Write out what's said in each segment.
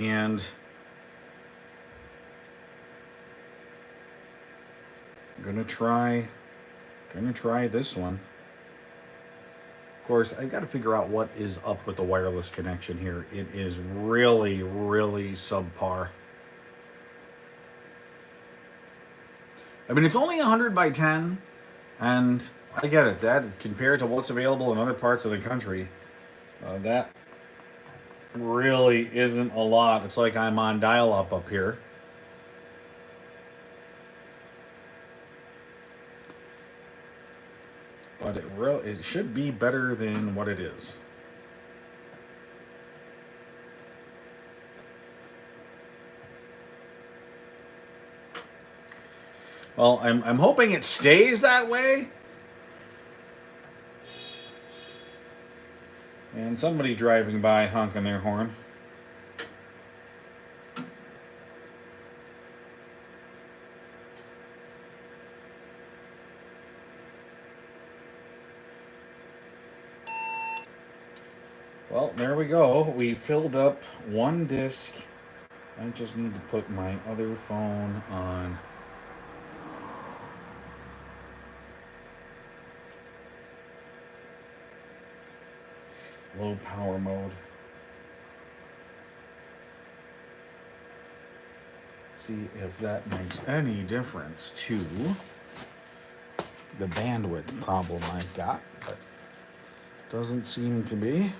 And I'm gonna try this one. Of course, I've got to figure out what is up with the wireless connection here. It is really, really subpar. I mean, it's only 100 by 10, and I get it. That compared to what's available in other parts of the country, that really isn't a lot. It's like I'm on dial-up up here. But it should be better than what it is. Well, I'm hoping it stays that way. And somebody driving by honking their horn. Well, there we go. We filled up one disc. I just need to put my other phone on. Low power mode. See if that makes any difference to the bandwidth problem I've got, but doesn't seem to be.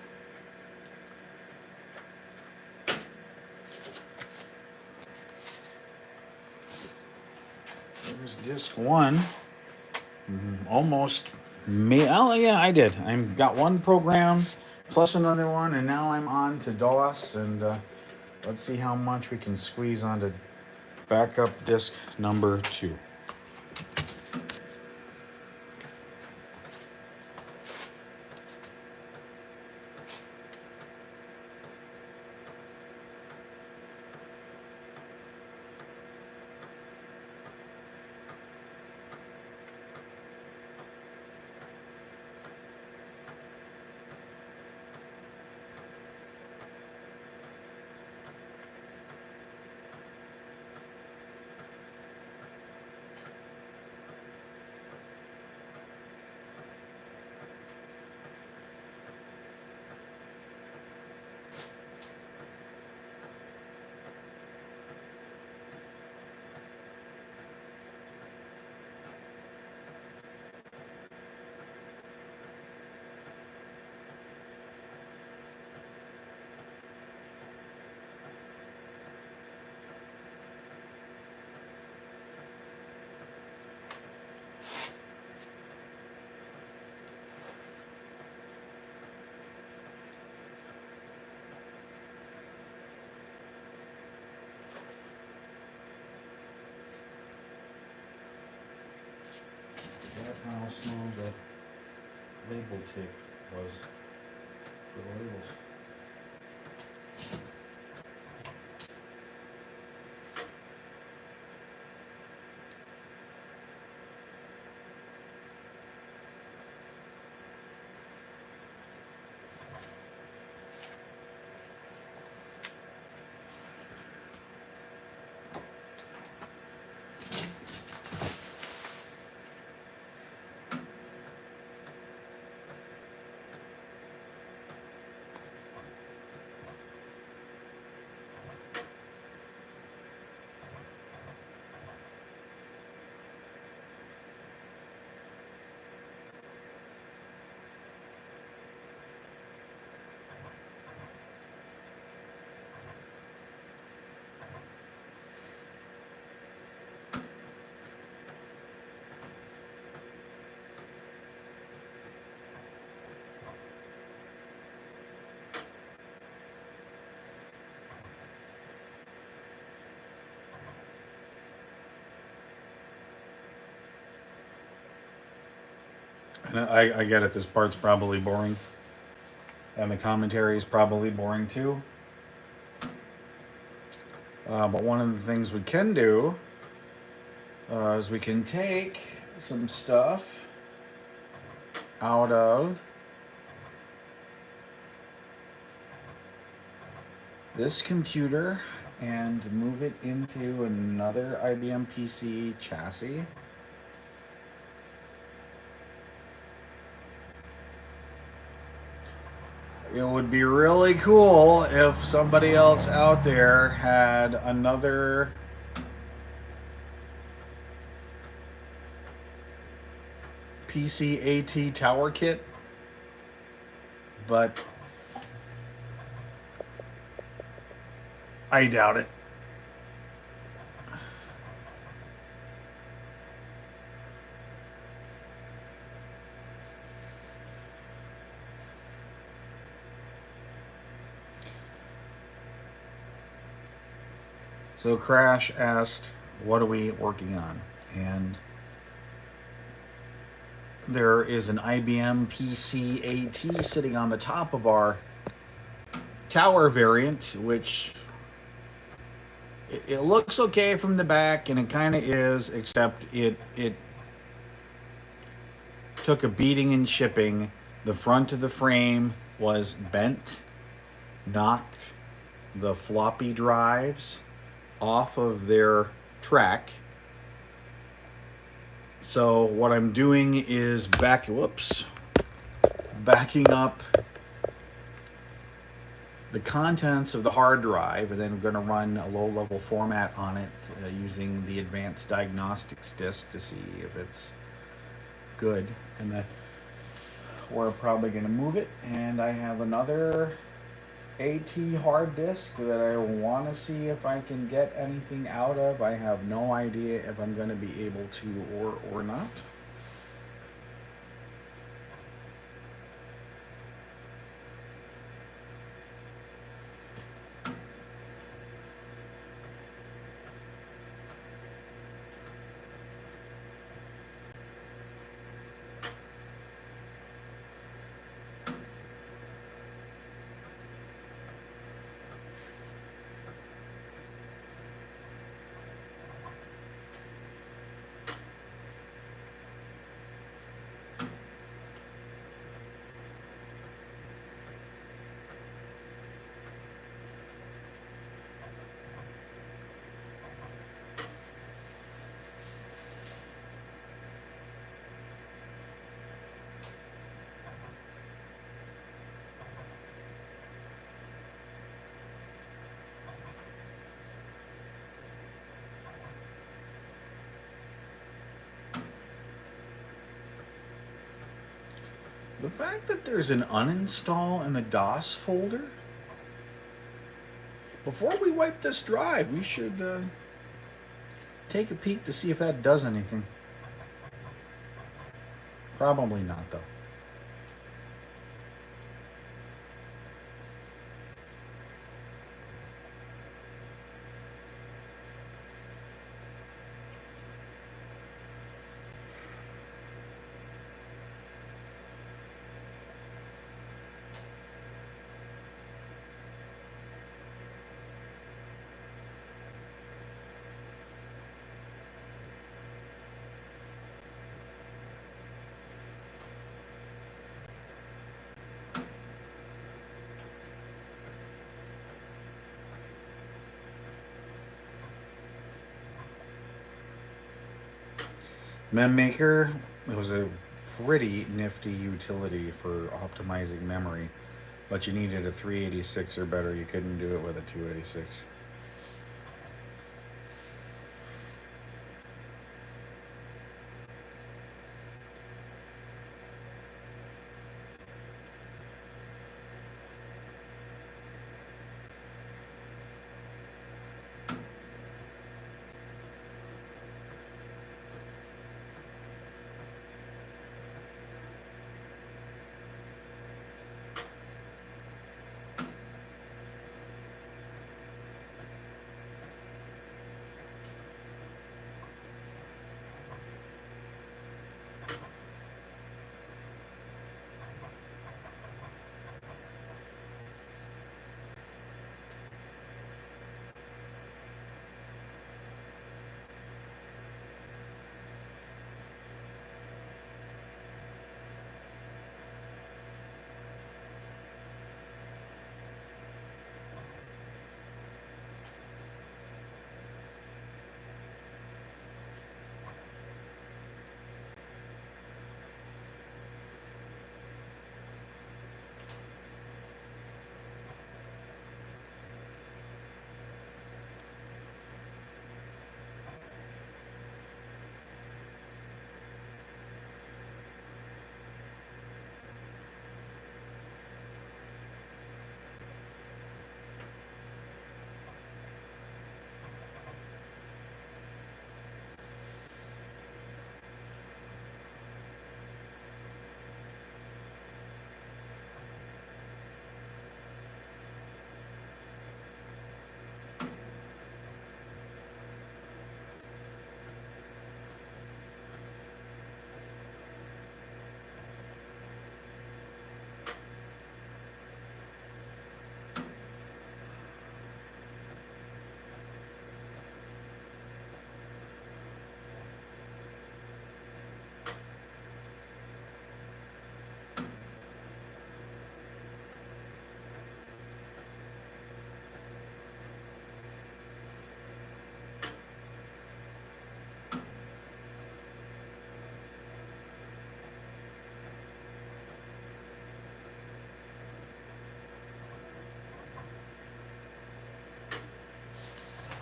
There's disc one. Almost me. Oh yeah, I did. I've got one program plus another one, and now I'm on to DOS. And let's see how much we can squeeze onto backup disk number 2. How small the label tape was for the labels. And I get it. This part's probably boring, and the commentary is probably boring too. But one of the things we can do is we can take some stuff out of this computer and move it into another IBM PC chassis. It would be really cool if somebody else out there had another PC AT tower kit, but I doubt it. So Crash asked, what are we working on? And there is an IBM PC AT sitting on the top of our tower variant, which it looks okay from the back, and it kind of is, except it took a beating in shipping. The front of the frame was bent, knocked the floppy drives off of their track. So what I'm doing is backing up the contents of the hard drive, and then I'm going to run a low-level format on it using the advanced diagnostics disk to see if it's good. And we're probably going to move it. And I have another AT hard disk that I want to see if I can get anything out of. I have no idea if I'm going to be able to or not. The fact that there's an uninstall in the DOS folder, before we wipe this drive, we should take a peek to see if that does anything. Probably not, though. MemMaker, it was a pretty nifty utility for optimizing memory, but you needed a 386 or better. You couldn't do it with a 286.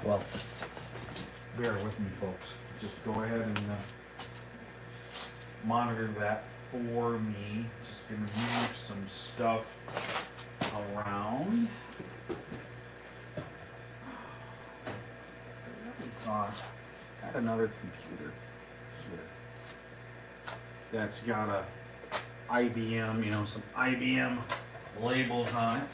Well, bear with me, folks. Just go ahead and monitor that for me. Just gonna move some stuff around. I really thought I had another computer here that's got a IBM, you know, some IBM labels on it.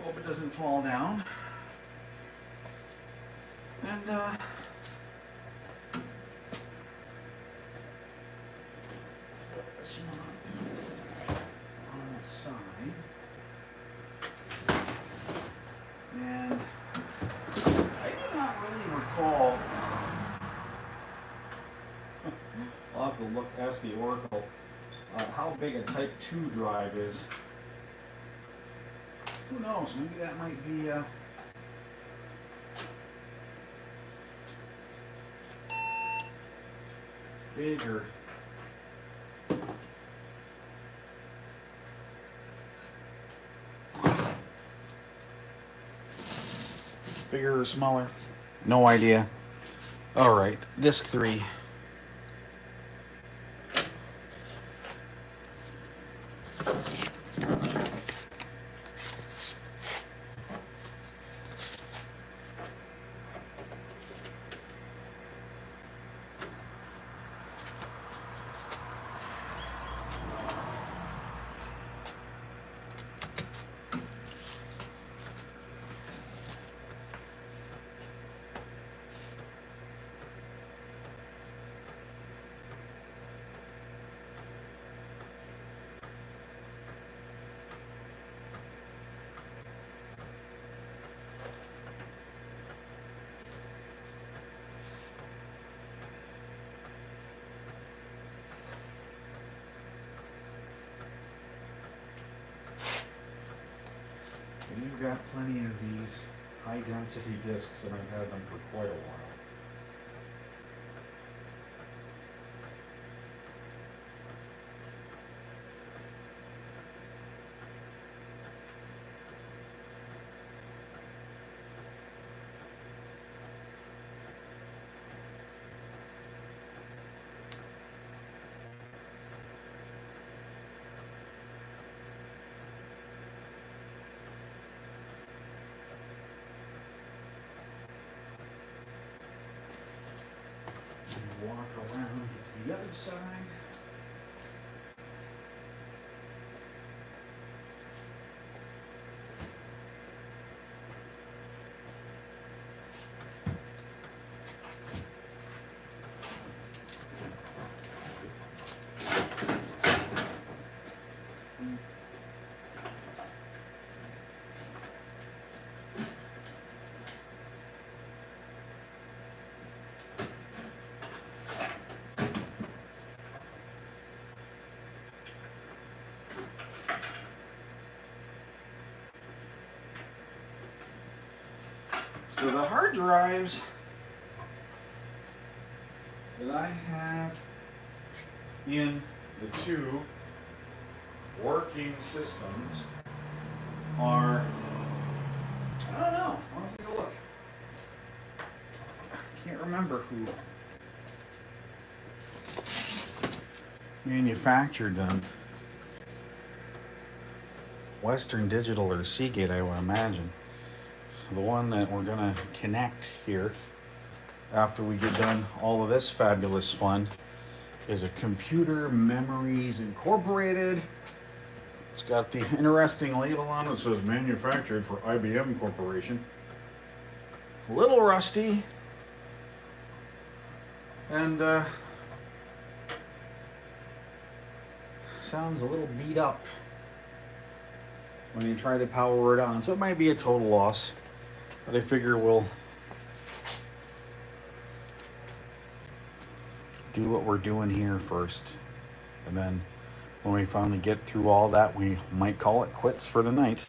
Hope it doesn't fall down. And flip this one on its side. And I do not really recall. I'll have to look, ask the Oracle how big a Type 2 drive is. Who knows? Maybe that might be bigger. Bigger or smaller? No idea. All right, disk 3. You've got plenty of these high density disks, and I've had them for quite a while. Walk around to the other side. So the hard drives that I have in the two working systems are, I don't know, I want to take a look. I can't remember who manufactured them. Western Digital or Seagate, I would imagine. The one that we're gonna connect here after we get done all of this fabulous fun is a Computer Memories Incorporated. It's got the interesting label on it that says manufactured for IBM Corporation. A little rusty and sounds a little beat up when you try to power it on, so it might be a total loss. But I figure we'll do what we're doing here first. And then when we finally get through all that, we might call it quits for the night.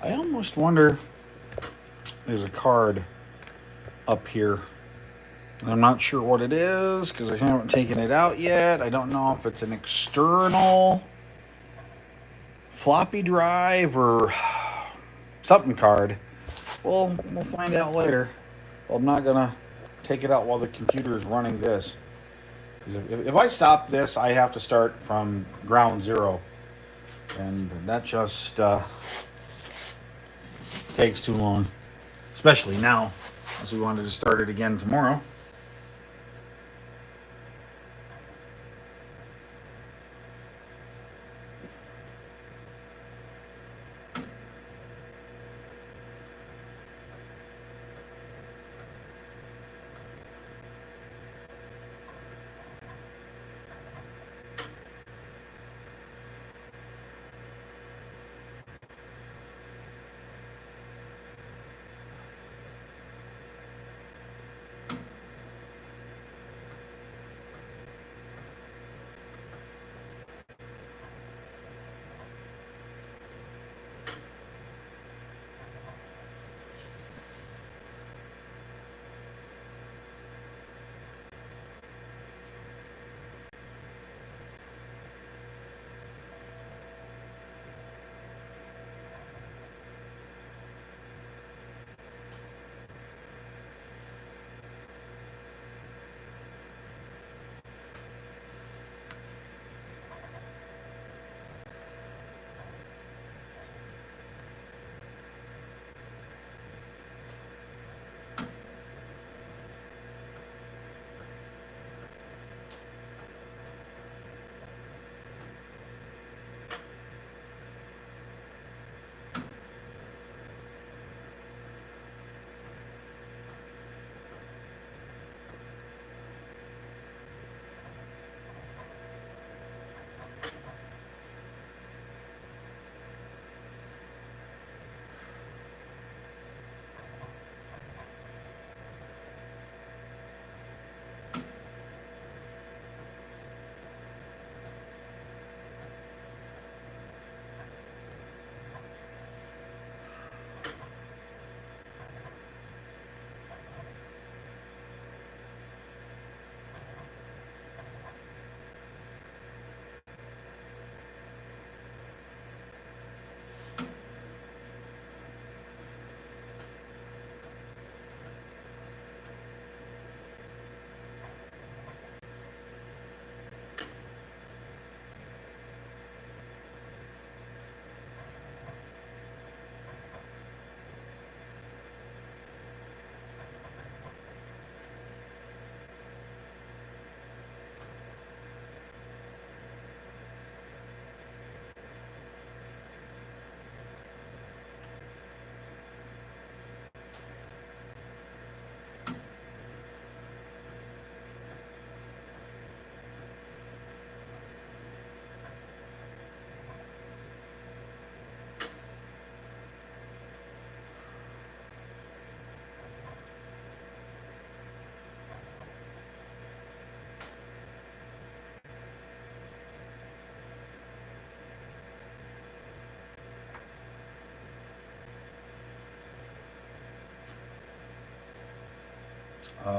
I almost wonder, there's a card up here. And I'm not sure what it is because I haven't taken it out yet. I don't know if it's an external floppy drive or something card. We'll find out later. Well, I'm not gonna take it out while the computer is running this. If I stop this, I have to start from ground zero, and that just takes too long, especially now, as we wanted to start it again tomorrow.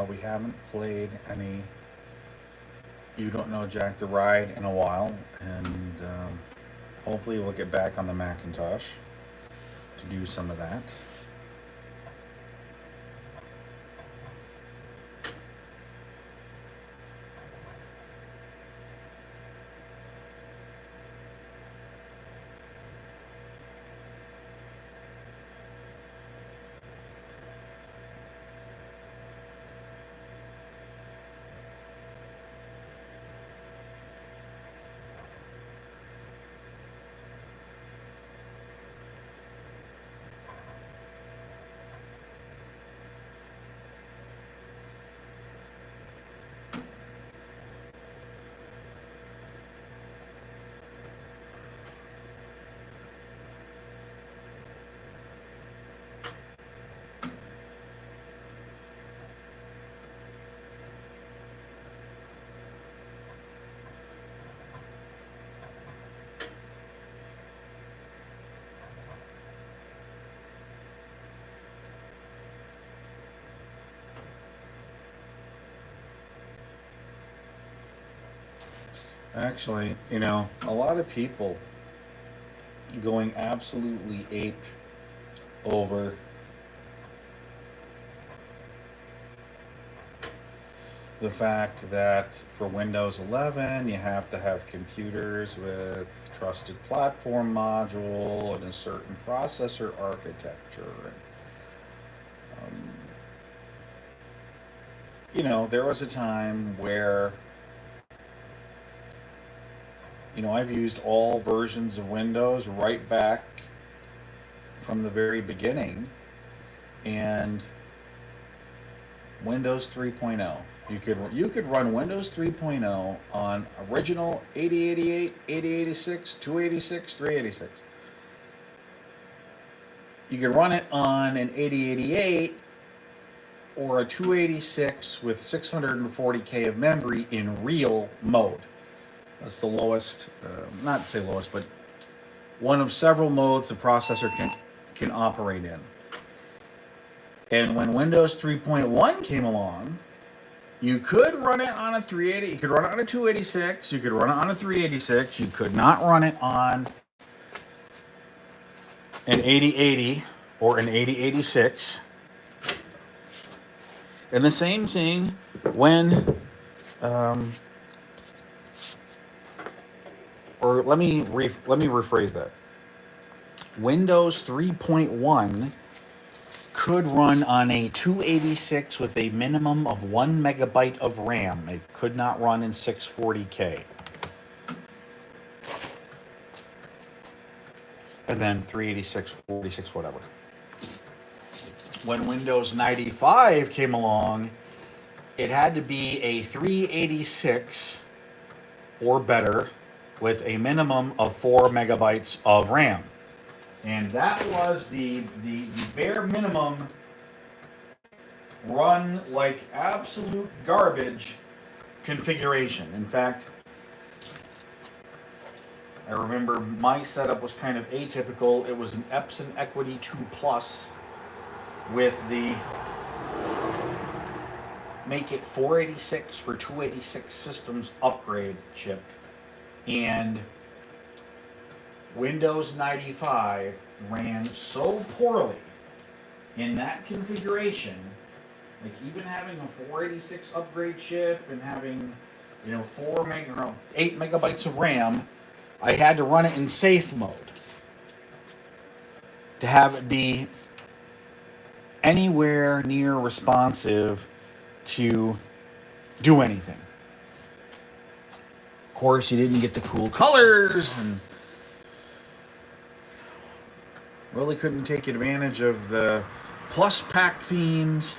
We haven't played any You Don't Know Jack the Ride in a while, and hopefully we'll get back on the Macintosh to do some of that. Actually, you know, a lot of people going absolutely ape over the fact that for Windows 11 you have to have computers with trusted platform module and a certain processor architecture. And, you know, there was a time where, you know, I've used all versions of Windows right back from the very beginning, and Windows 3.0. You could run Windows 3.0 on original 8088, 8086, 286, 386. You could run it on an 8088 or a 286 with 640K of memory in real mode. That's the lowest, not to say lowest, but one of several modes the processor can operate in. And when Windows 3.1 came along, you could run it on a 380, you could run it on a 286, you could run it on a 386, you could not run it on an 8080 or an 8086. And the same thing when, or let me rephrase that. Windows 3.1 could run on a 286 with a minimum of 1 megabyte of RAM. It could not run in 640K. And then 386, 46, whatever. When Windows 95 came along, it had to be a 386 or better with a minimum of 4 megabytes of RAM. And that was the bare minimum run like absolute garbage configuration. In fact, I remember my setup was kind of atypical. It was an Epson Equity 2 Plus with the make it 486 for 286 systems upgrade chip. And Windows 95 ran so poorly in that configuration, like even having a 486 upgrade chip and having, you know, 8 megabytes of RAM, I had to run it in safe mode to have it be anywhere near responsive to do anything. Of course, you didn't get the cool colors and really couldn't take advantage of the Plus Pack themes.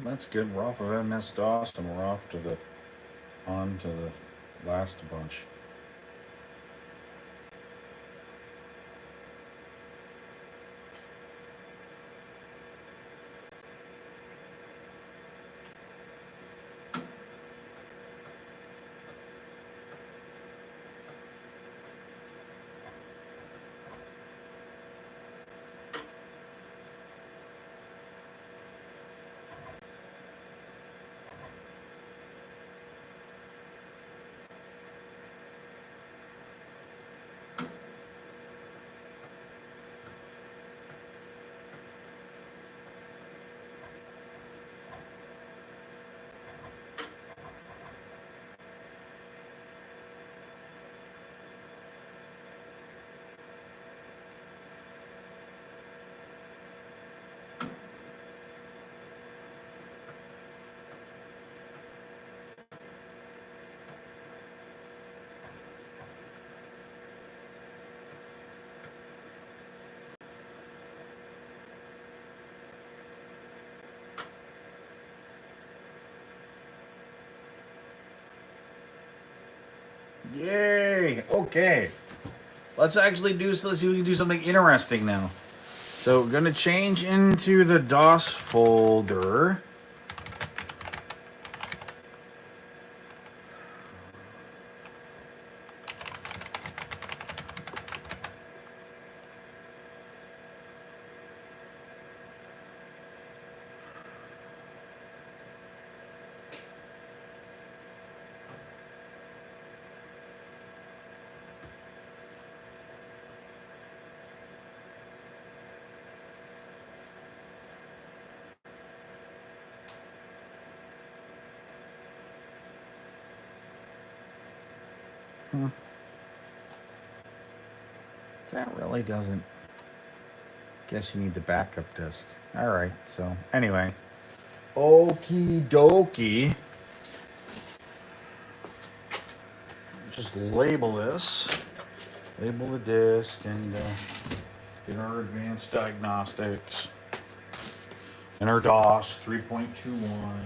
That's good. We're off of MS-DOS and we're off to the on to the last bunch. Yay! Okay. Let's actually do so. Let's see if we can do something interesting now. So we're gonna change into the DOS folder. That really doesn't. Guess you need the backup disk. All right. So anyway, okie dokie. Just label this. Label the disk and get our advanced diagnostics and our DOS 3.21.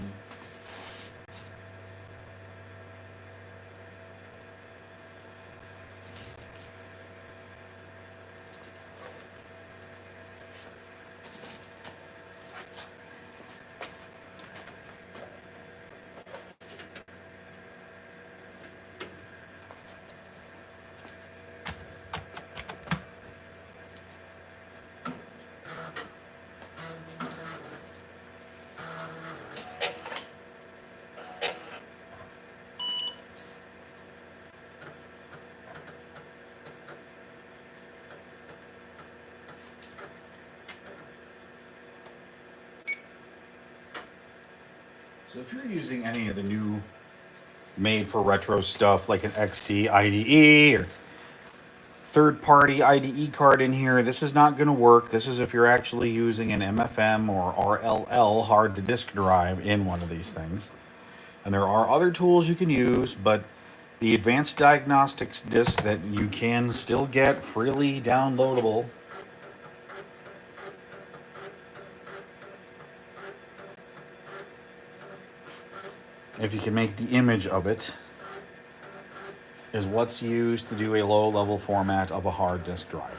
So if you're using any of the new made for retro stuff like an XC IDE or third party IDE card in here, this is not going to work. This is if you're actually using an MFM or RLL hard to disk drive in one of these things. And there are other tools you can use, but the advanced diagnostics disk that you can still get freely downloadable. If you can make the image of it, is what's used to do a low level format of a hard disk drive.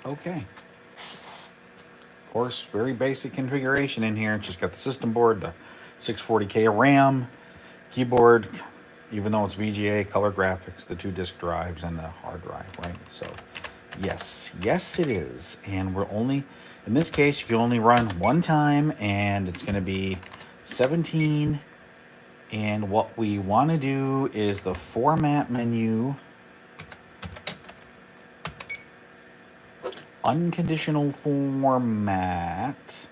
Okay. Of course, very basic configuration in here. It's just got the system board, the 640K RAM, keyboard, even though it's VGA, color graphics, the two disk drives, and the hard drive, right? So, yes, it is. And we're only, in this case, you can only run one time, and it's going to be 17. And what we want to do is the format menu. Unconditional format.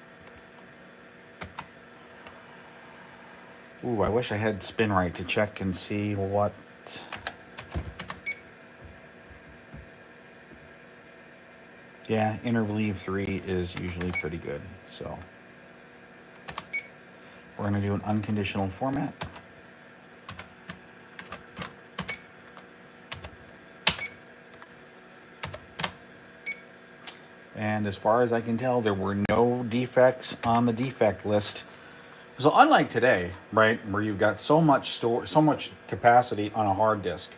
Ooh, I wish I had spin right to check and see what. Yeah, interleave 3 is usually pretty good. So we're going to do an unconditional format. And as far as I can tell, there were no defects on the defect list. So unlike today, right, where you've got so much capacity on a hard disk,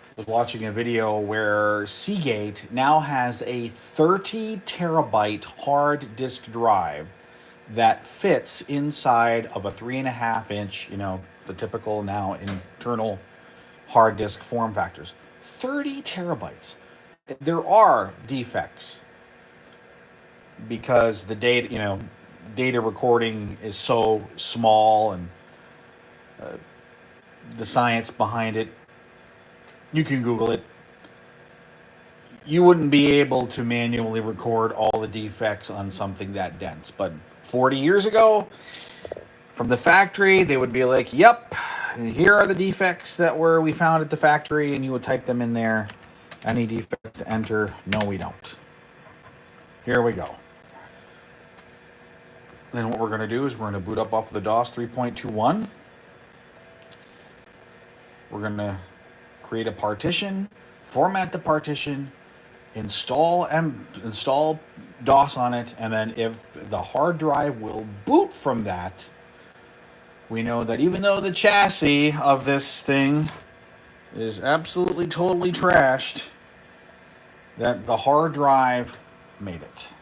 I was watching a video where Seagate now has a 30 terabyte hard disk drive that fits inside of a 3.5 inch, the typical now internal hard disk form factors. 30 terabytes. There are defects because the data recording is so small, and the science behind it, you can Google it. You wouldn't be able to manually record all the defects on something that dense. But 40 years ago, from the factory, they would be like, yep, here are the defects that we found at the factory, and you would type them in there. Any defects, enter. No, we don't. Here we go. Then what we're going to do is we're going to boot up off the DOS 3.21. We're going to create a partition, format the partition, install DOS on it, and then if the hard drive will boot from that, we know that even though the chassis of this thing is absolutely totally trashed, that the hard drive made it.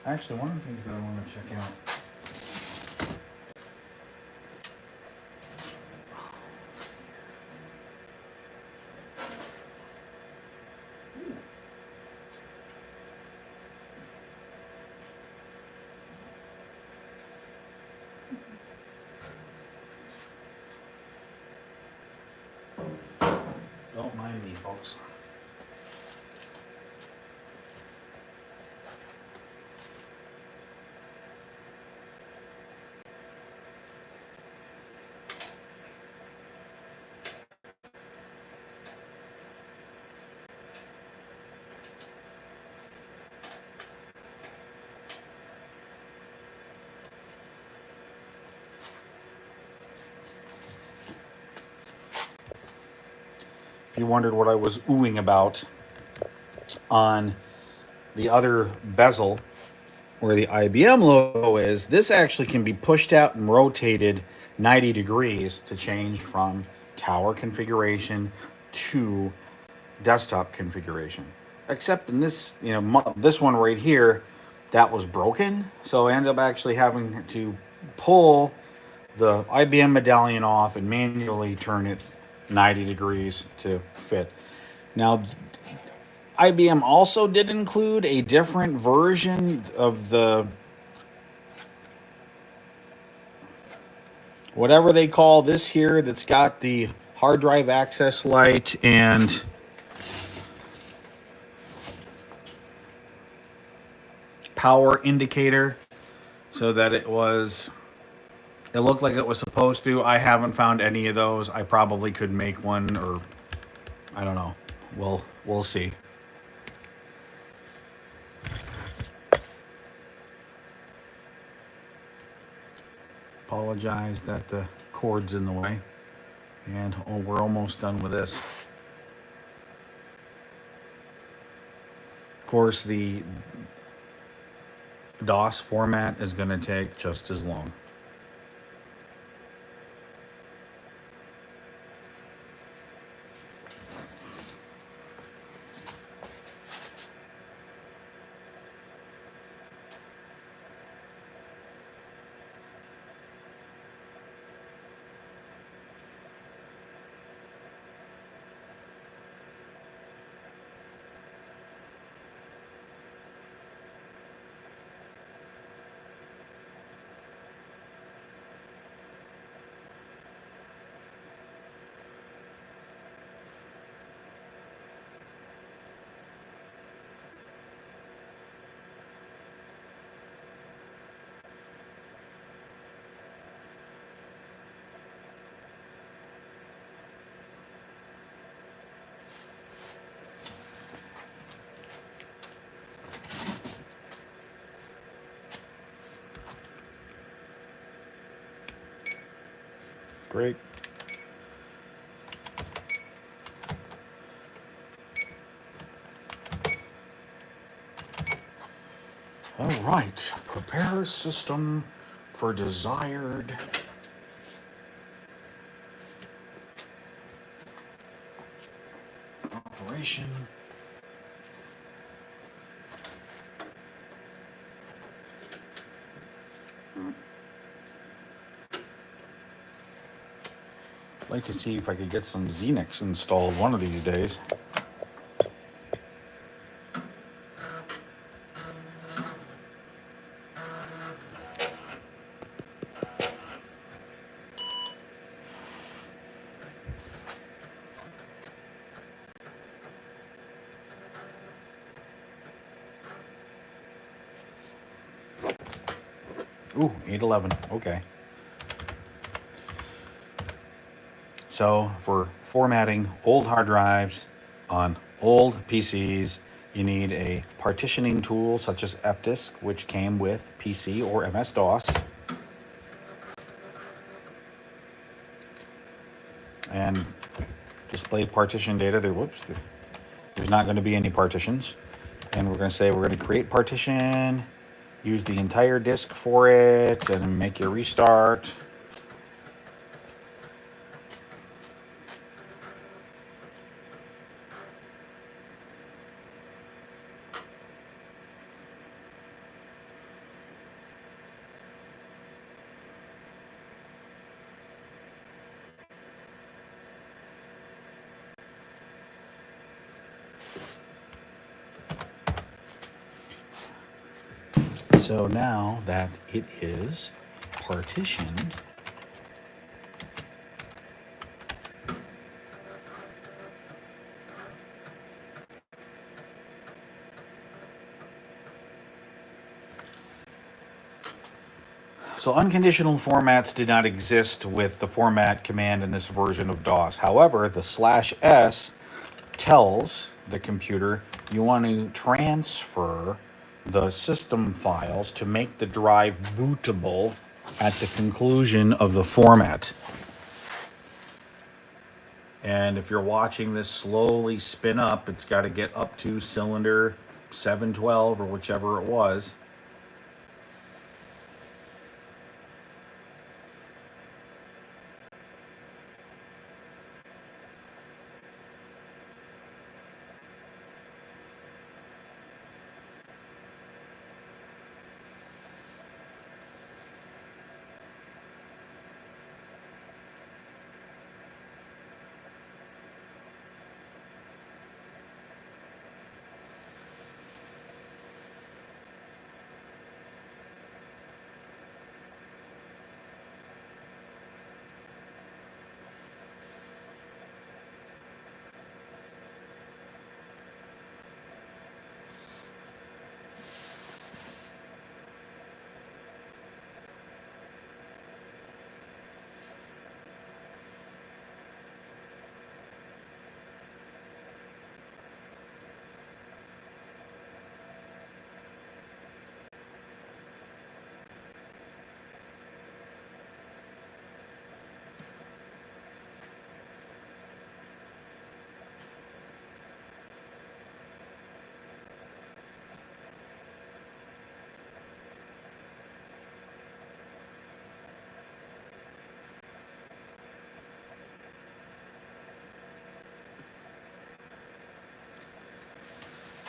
Actually, one of the things that I want to check out. Don't mind me, folks. If you wondered what I was oohing about on the other bezel where the IBM logo is, this actually can be pushed out and rotated 90 degrees to change from tower configuration to desktop configuration. Except in this, this one right here, that was broken. So I ended up actually having to pull the IBM medallion off and manually turn it 90 degrees to fit. Now, IBM also did include a different version of the whatever they call this here, that's got the hard drive access light and power indicator, so that it looked like it was supposed to. I haven't found any of those. I probably could make one, or I don't know. We'll see. Apologize that the cord's in the way. And we're almost done with this. Of course, the DOS format is going to take just as long. Great. All right. Prepare system for desired operation. I'd like to see if I could get some Xenix installed one of these days. Ooh, 811. Okay. So for formatting old hard drives on old PCs, you need a partitioning tool such as fdisk, which came with PC or MS-DOS. And display partition data. There's not going to be any partitions. And we're going to say we're going to create partition, use the entire disk for it, and make your restart. So now that it is partitioned, so unconditional formats did not exist with the format command in this version of DOS. However, the /s tells the computer you want to transfer the system files to make the drive bootable at the conclusion of the format. And if you're watching this slowly spin up, it's got to get up to cylinder 712 or whichever it was.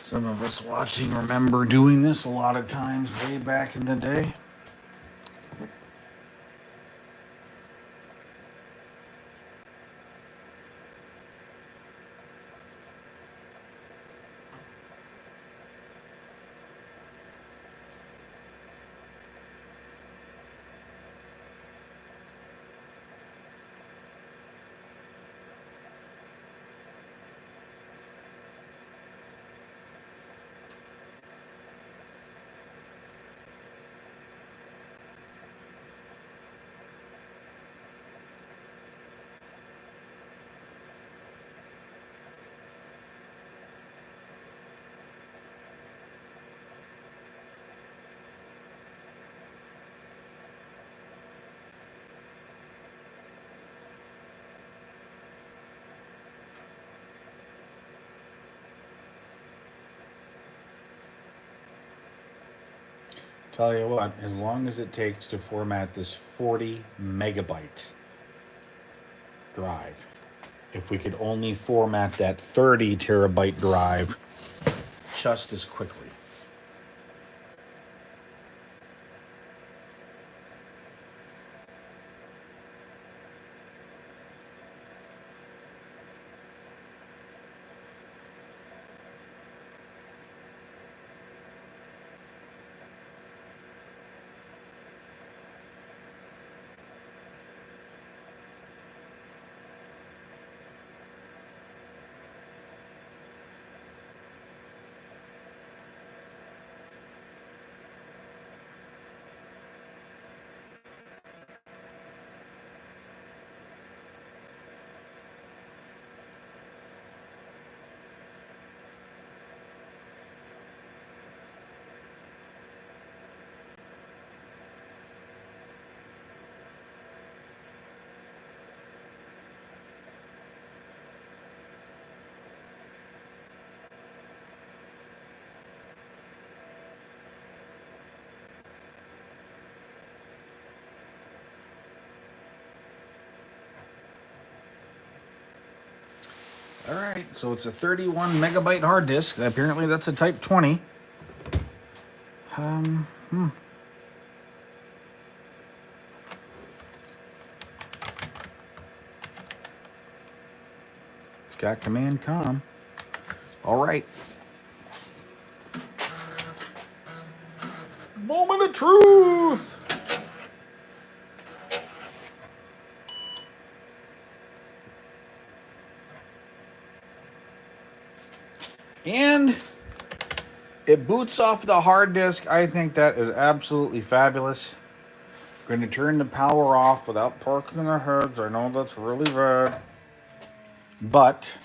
Some of us watching remember doing this a lot of times way back in the day. Tell you what, as long as it takes to format this 40 megabyte drive, if we could only format that 30 terabyte drive just as quickly. All right, so it's a 31 megabyte hard disk. Apparently, that's a Type 20. Um, hmm. It's got Command Com. All right. Moment of truth. And it boots off the hard disk. I think that is absolutely fabulous. Going to turn the power off without parking our heads. I know that's really bad. But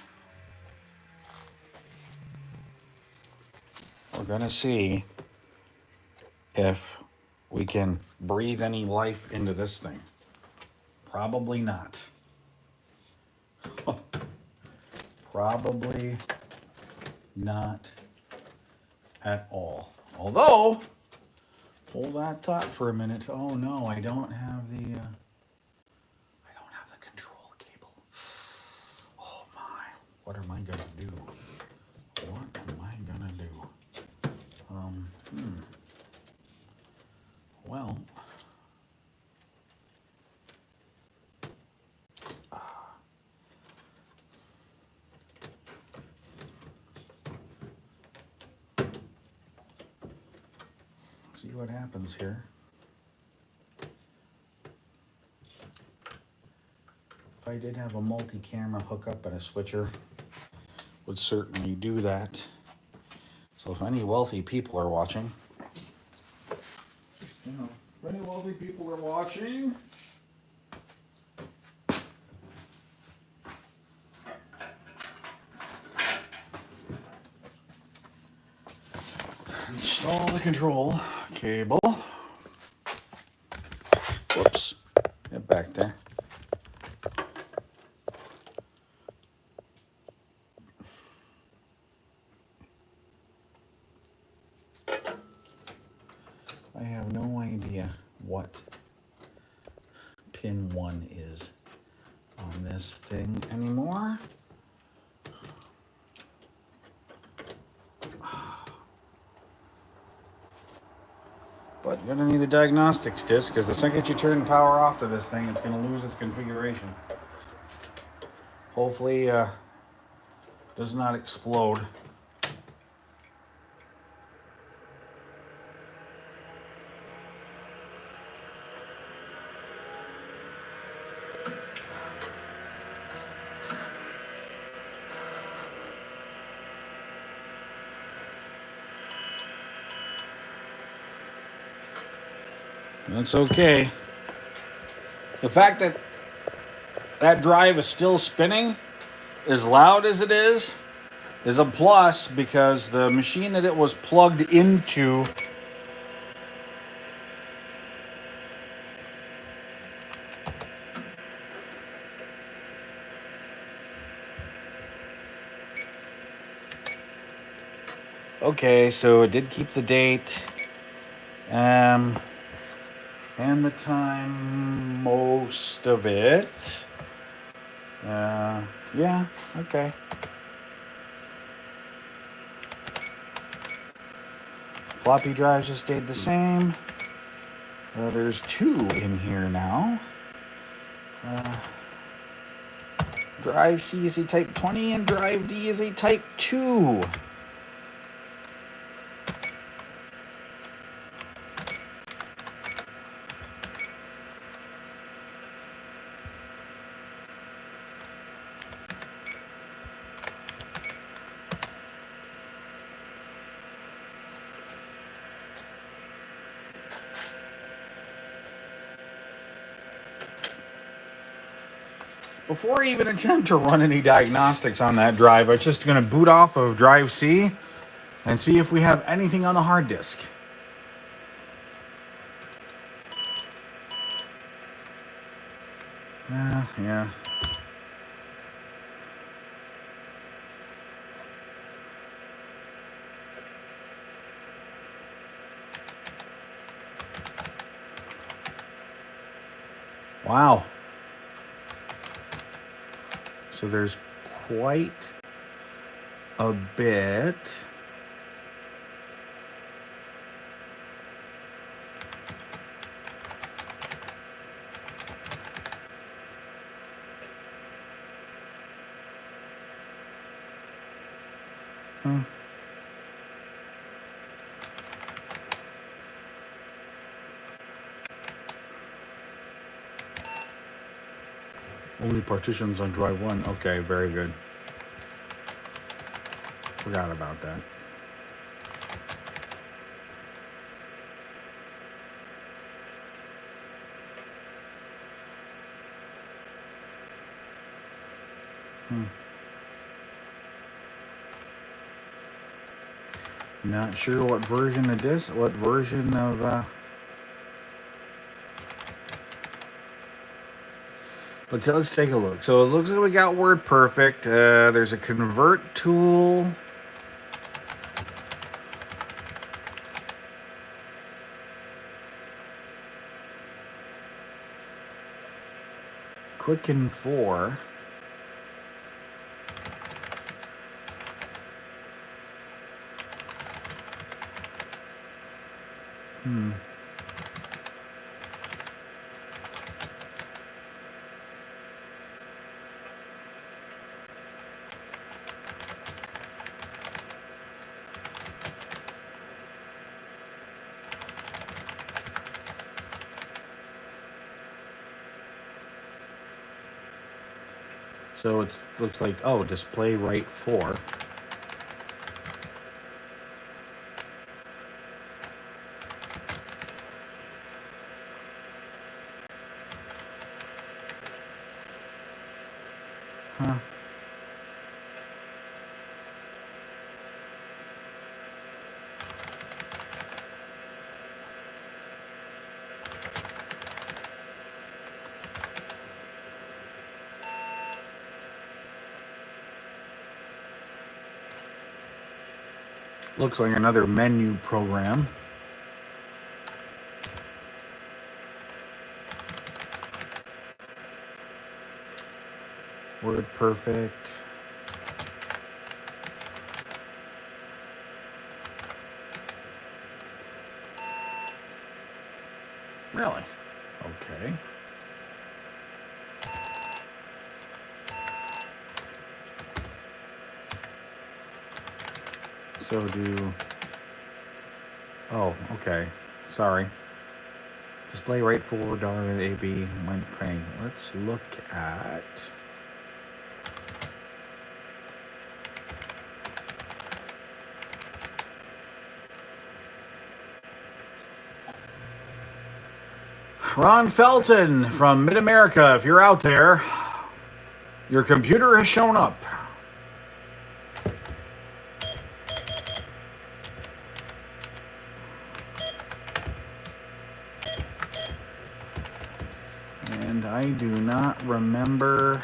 we're going to see if we can breathe any life into this thing. Probably not. Probably not at all. Although, hold that thought for a minute. Oh no, I don't have the control cable. Oh my, what am I gonna do? What am I gonna do? Well, see what happens here. If I did have a multi-camera hookup and a switcher, would certainly do that. So if any wealthy people are watching, if any wealthy people are watching, install the control cable. Whoops, get back there. I have no idea what pin 1 is on this thing anymore. But you're going to need a diagnostics disc because the second you turn power off to this thing, it's going to lose its configuration. Hopefully, does not explode. That's okay. The fact that that drive is still spinning, as loud as it is a plus because the machine that it was plugged into okay, so it did keep the date. And the time, most of it. Yeah, okay. Floppy drives have stayed the same. There's 2 in here now. Drive C is a Type 20 and Drive D is a Type 2. Before I even attempt to run any diagnostics on that drive, I'm just going to boot off of Drive C and see if we have anything on the hard disk. Yeah. Wow. So there's quite a bit. Only partitions on drive 1. Okay, very good. Forgot about that. Not sure what version of this, what version of, but let's take a look. So it looks like we got WordPerfect. There's a convert tool. Quicken 4. So it looks like, oh, display write 4. Huh. Looks like another menu program. WordPerfect. Really? Okay. So do... Oh, okay. Sorry. Display write forward $AB. Okay, let's look at... Ron Felton from Mid-America, if you're out there, your computer has shown up. And I do not remember...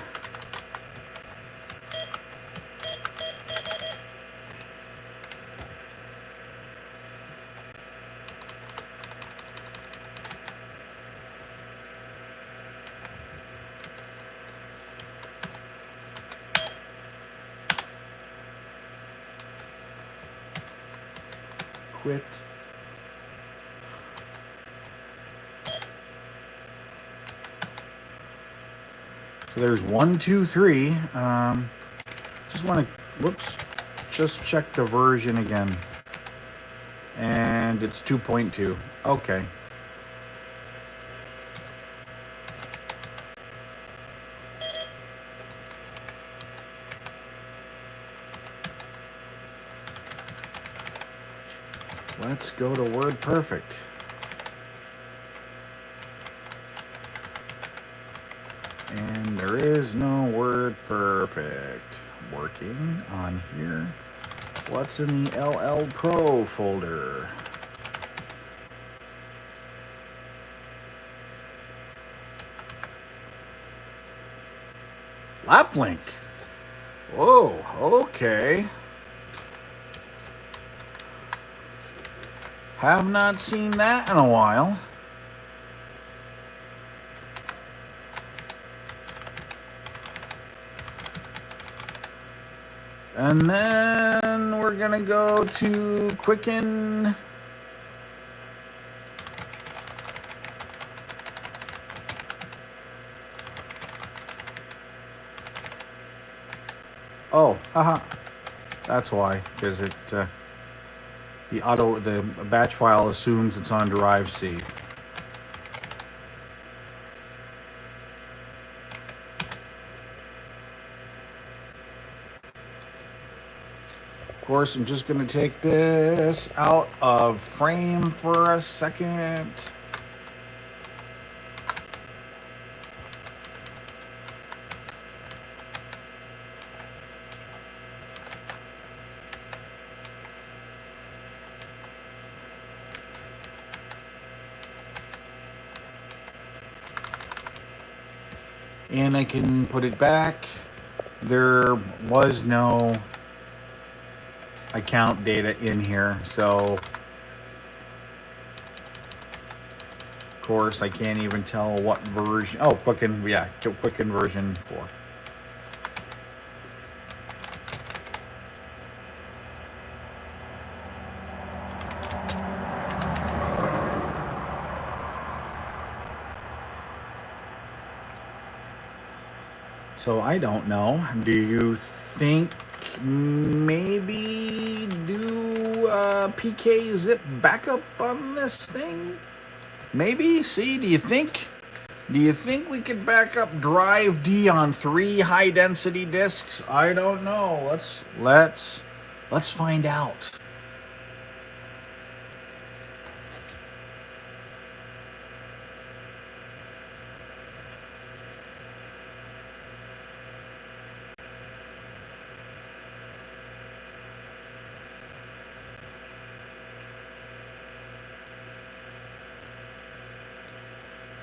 quit. So there's 1, 2, 3. Just want to, whoops, just check the version again. And it's 2.2. Okay. Let's go to WordPerfect. And there is no WordPerfect working on here. What's in the LL Pro folder? Laplink. Whoa, okay. Have not seen that in a while. And then we're gonna go to Quicken. Oh, haha. That's why, because it the batch file assumes it's on drive C. Of course, I'm just going to take this out of frame for a second. And I can put it back. There was no account data in here, so of course I can't even tell what version. Oh, Quicken, yeah, Quicken version 4. So I don't know. Do you think maybe do PK zip backup on this thing? Maybe. See, do you think we could back up drive D on 3 high density disks? I don't know. Let's find out.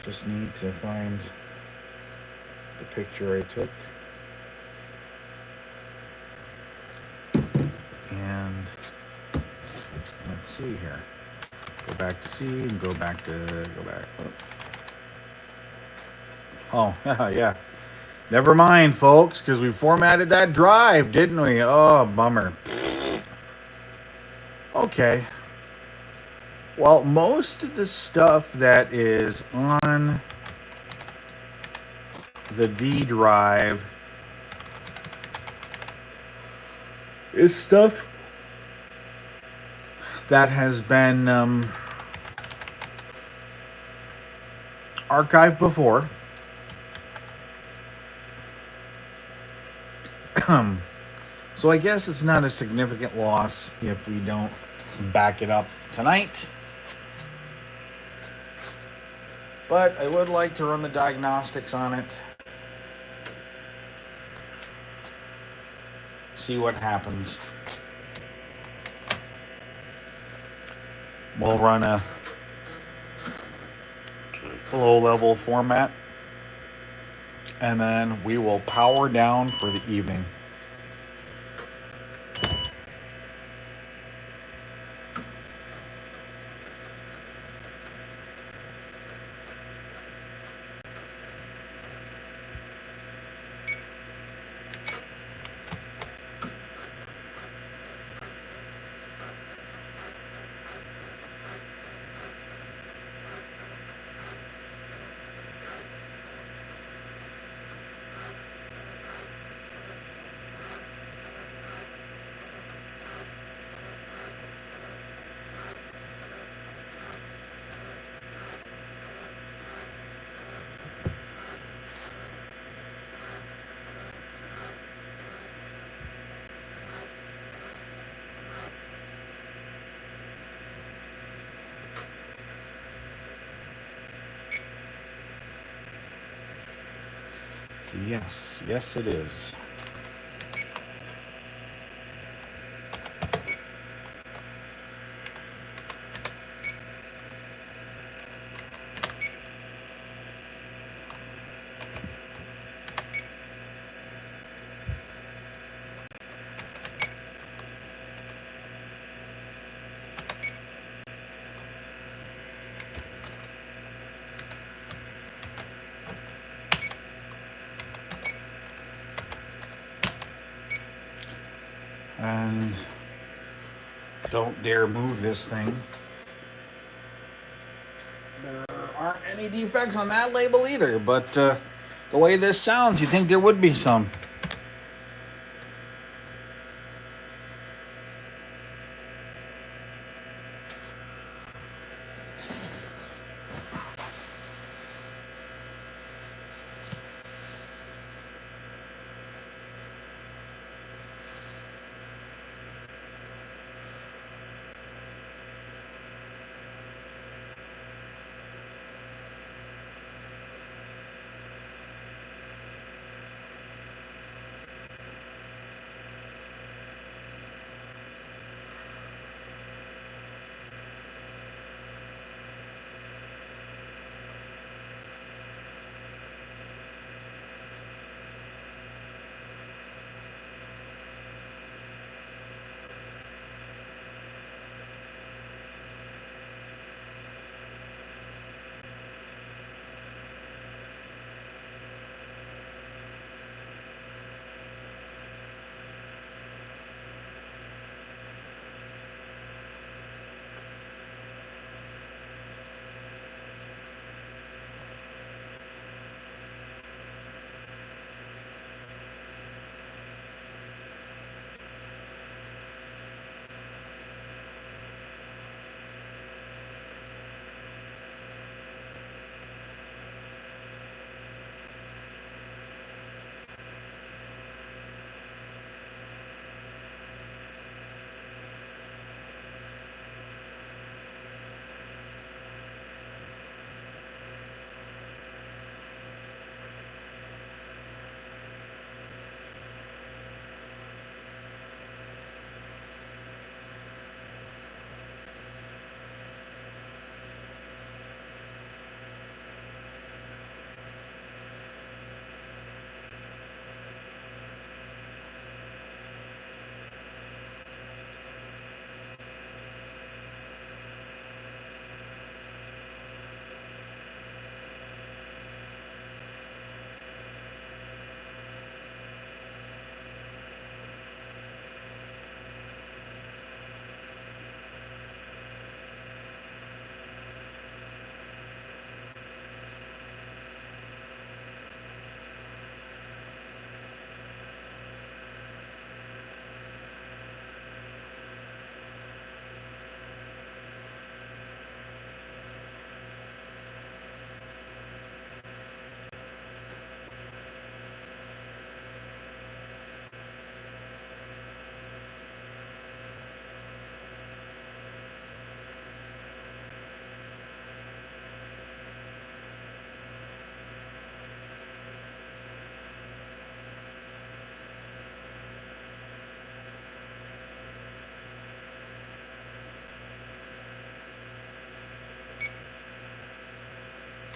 Just need to find the picture I took. And let's see here. Go back to C and go back. Oh, yeah. Never mind, folks, because we formatted that drive, didn't we? Oh, bummer. Okay. Well, most of the stuff that is on the D drive is stuff that has been archived before. So I guess it's not a significant loss if we don't back it up tonight. But I would like to run the diagnostics on it. See what happens. We'll run a low-level format. And then we will power down for the evening. Yes, yes it is. And don't dare move this thing. There aren't any defects on that label either, but the way this sounds, you'd think there would be some.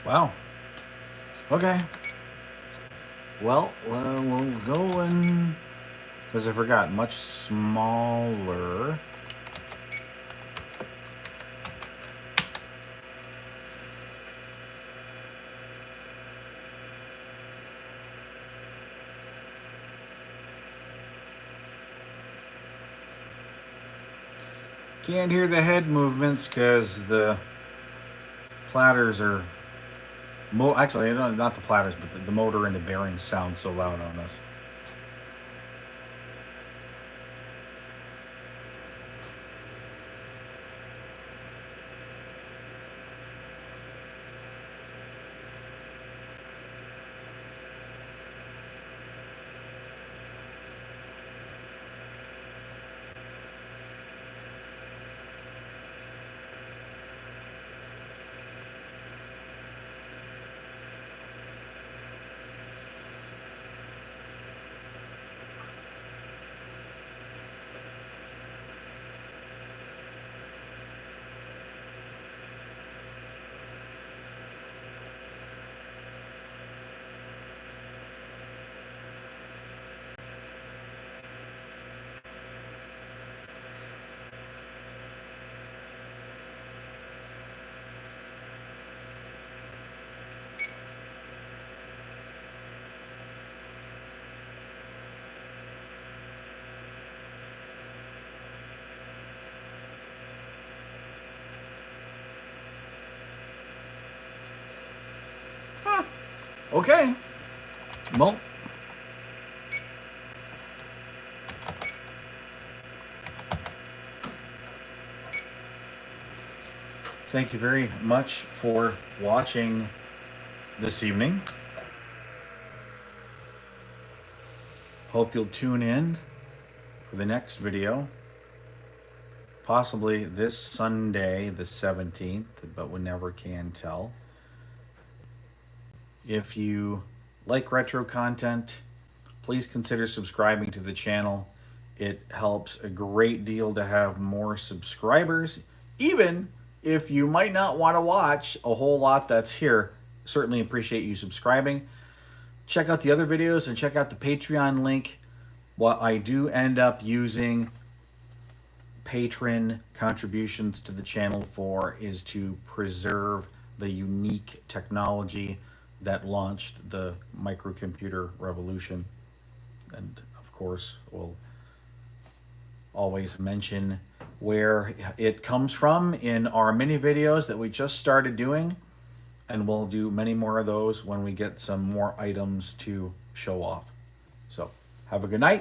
Wow. Okay. Well, we'll go and... Because I forgot, much smaller. Can't hear the head movements because the platters are... Actually, not the platters, but the motor and the bearings sound so loud on this. Okay. Well, thank you very much for watching this evening. Hope you'll tune in for the next video. Possibly this Sunday, the 17th, but we never can tell. If you like retro content, please consider subscribing to the channel. It helps a great deal to have more subscribers, even if you might not want to watch a whole lot that's here. Certainly appreciate you subscribing. Check out the other videos and check out the Patreon link. What I do end up using patron contributions to the channel for is to preserve the unique technology that launched the microcomputer revolution. And of course, we'll always mention where it comes from in our mini videos that we just started doing. And we'll do many more of those when we get some more items to show off. So have a good night.